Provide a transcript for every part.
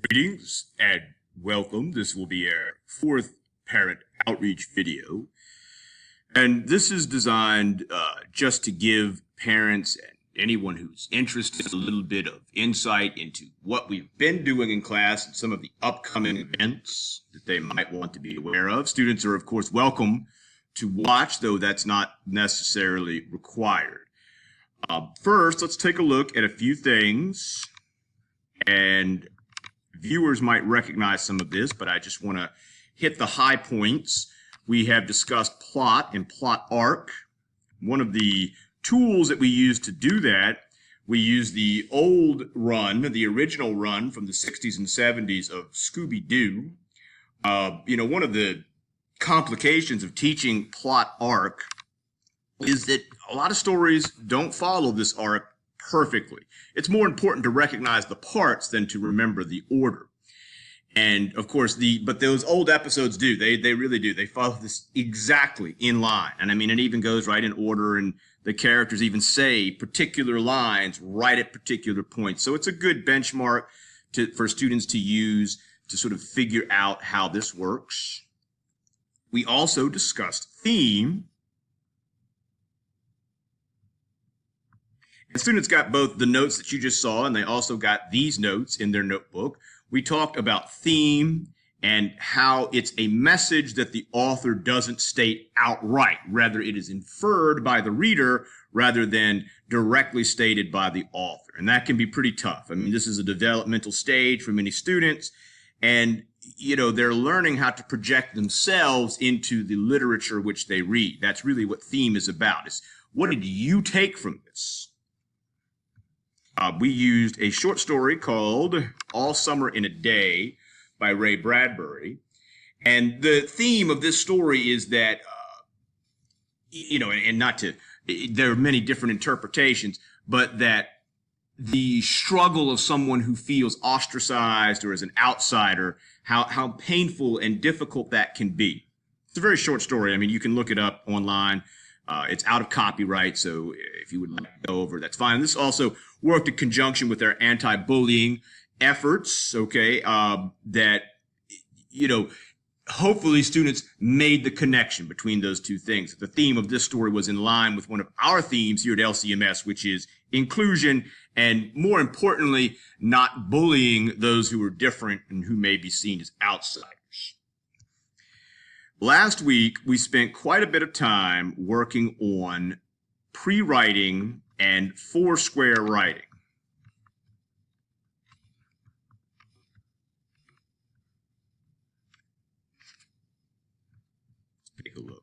Greetings and welcome. This will be our fourth parent outreach video. And this is designed just to give parents and anyone who's interested a little bit of insight into what we've been doing in class and some of the upcoming events that they might want to be aware of. Students are, of course, welcome to watch, though that's not necessarily required. First, let's take a look at a few things, and viewers might recognize some of this, but I just want to hit the high points. We have discussed plot and plot arc. One of the tools that we use to do that, we use the old run, the original run from the 60s and 70s of Scooby-Doo. One of the complications of teaching plot arc is that a lot of stories don't follow this arc perfectly. It's more important to recognize the parts than to remember the order. And of course, but those old episodes do. They really do. They follow this exactly in line. And I mean, it even goes right in order, and the characters even say particular lines right at particular points. So it's a good benchmark for students to use to sort of figure out how this works. We also discussed theme. And students got both the notes that you just saw, and they also got these notes in their notebook. We talked about theme and how it's a message that the author doesn't state outright. Rather, it is inferred by the reader rather than directly stated by the author. And that can be pretty tough. I mean, this is a developmental stage for many students, and they're learning how to project themselves into the literature which they read. That's really what theme is about. Is what did you take from this? We used a short story called All Summer in a Day by Ray Bradbury. And the theme of this story is that, there are many different interpretations, but that the struggle of someone who feels ostracized or as an outsider, how painful and difficult that can be. It's a very short story. I mean, you can look it up online. It's out of copyright, so if you would like to go over, that's fine. This also worked in conjunction with our anti-bullying efforts, okay, that, hopefully students made the connection between those two things. The theme of this story was in line with one of our themes here at LCMS, which is inclusion and, more importantly, not bullying those who are different and who may be seen as outsiders. Last week, we spent quite a bit of time working on pre-writing and four-square writing. Let's take a look.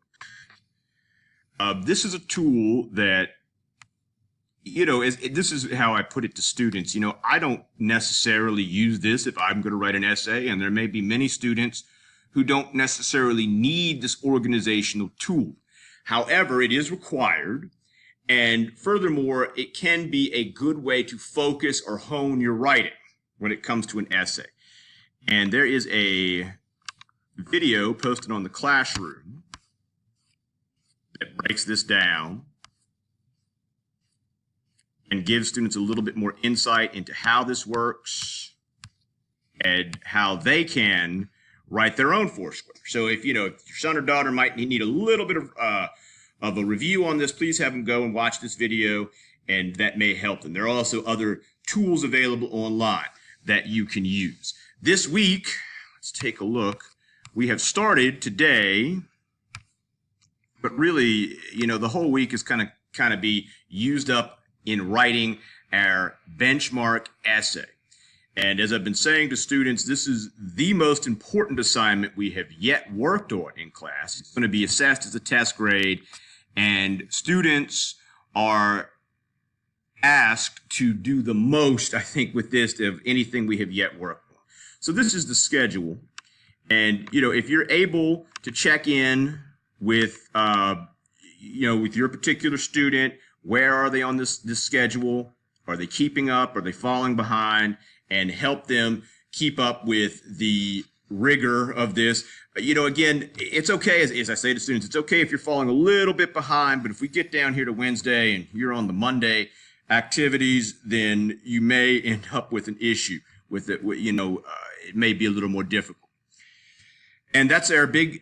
This is a tool that, this is how I put it to students. I don't necessarily use this if I'm going to write an essay, and there may be many students who don't necessarily need this organizational tool. However, it is required, and furthermore, it can be a good way to focus or hone your writing when it comes to an essay. And there is a video posted on the Classroom that breaks this down and gives students a little bit more insight into how this works and how they can write their own foursquare. So if your son or daughter might need a little bit of a review on this, please have them go and watch this video, and that may help them. There are also other tools available online that you can use. This week, let's take a look. We have started today, but really, the whole week is kind of be used up in writing our benchmark essay. And as I've been saying to students, this is the most important assignment we have yet worked on in class. It's going to be assessed as a test grade, and students are asked to do the most, I think, with this of anything we have yet worked on. So this is the schedule. And, if you're able to check in with, with your particular student, where are they on this schedule? Are they keeping up? Are they falling behind? And help them keep up with the rigor of this. Again, it's okay, as I say to students, it's okay if you're falling a little bit behind, but if we get down here to Wednesday and you're on the Monday activities, then you may end up with an issue with it. it may be a little more difficult. And that's our big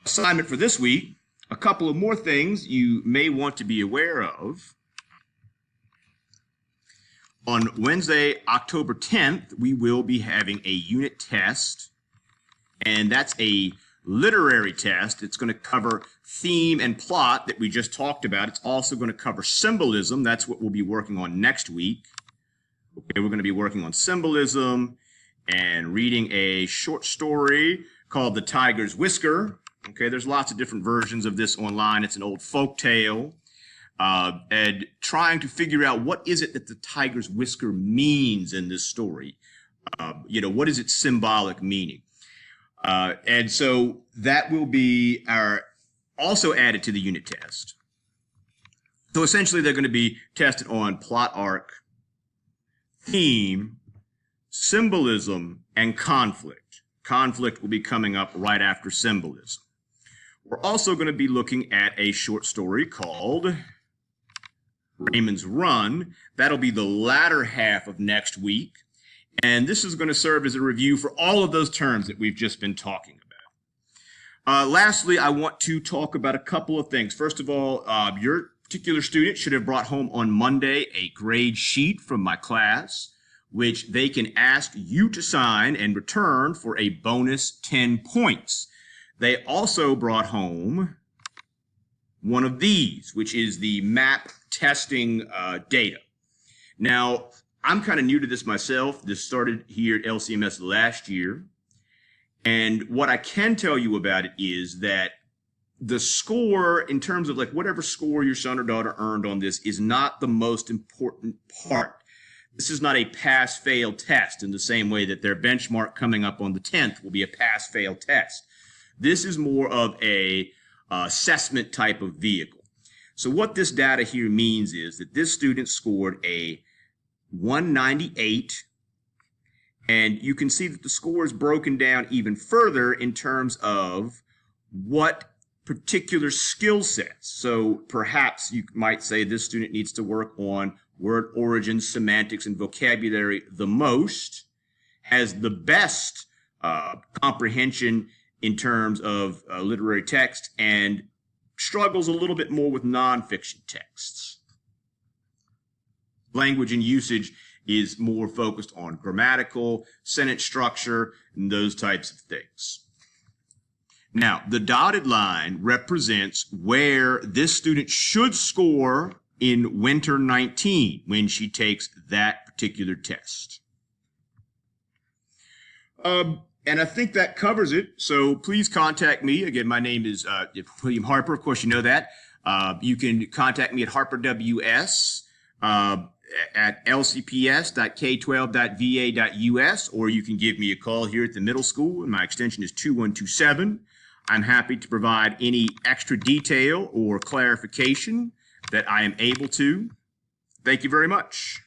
assignment for this week. A couple of more things you may want to be aware of. On Wednesday, October 10th, we will be having a unit test, and that's a literary test. It's going to cover theme and plot that we just talked about. It's also going to cover symbolism. That's what we'll be working on next week. Okay, we're going to be working on symbolism and reading a short story called The Tiger's Whisker. Okay, there's lots of different versions of this online. It's an old folk tale. And trying to figure out what is it that the tiger's whisker means in this story. What is its symbolic meaning? And so that will be also added to the unit test. So essentially they're going to be tested on plot arc, theme, symbolism, and conflict. Conflict will be coming up right after symbolism. We're also going to be looking at a short story called Raymond's Run. That'll be the latter half of next week. And this is going to serve as a review for all of those terms that we've just been talking about. Lastly, I want to talk about a couple of things. First of all, your particular student should have brought home on Monday a grade sheet from my class, which they can ask you to sign and return for a bonus 10 points. They also brought home one of these, which is the map testing data. Now, I'm kind of new to this myself. This started here at LCMS last year. And what I can tell you about it is that the score, in terms of like whatever score your son or daughter earned on this, is not the most important part. This is not a pass-fail test in the same way that their benchmark coming up on the 10th will be a pass-fail test. This is more of a assessment type of vehicle. So what this data here means is that this student scored a 198, and you can see that the score is broken down even further in terms of what particular skill sets. So perhaps you might say this student needs to work on word origins, semantics, and vocabulary the most, has the best comprehension in terms of literary text, and struggles a little bit more with nonfiction texts. Language and usage is more focused on grammatical, sentence structure, and those types of things. Now, the dotted line represents where this student should score in Winter 19 when she takes that particular test. And I think that covers it. So please contact me. Again, my name is William Harper. Of course, you know that. You can contact me at harperws at lcps.k12.va.us, or you can give me a call here at the middle school, and my extension is 2127. I'm happy to provide any extra detail or clarification that I am able to. Thank you very much.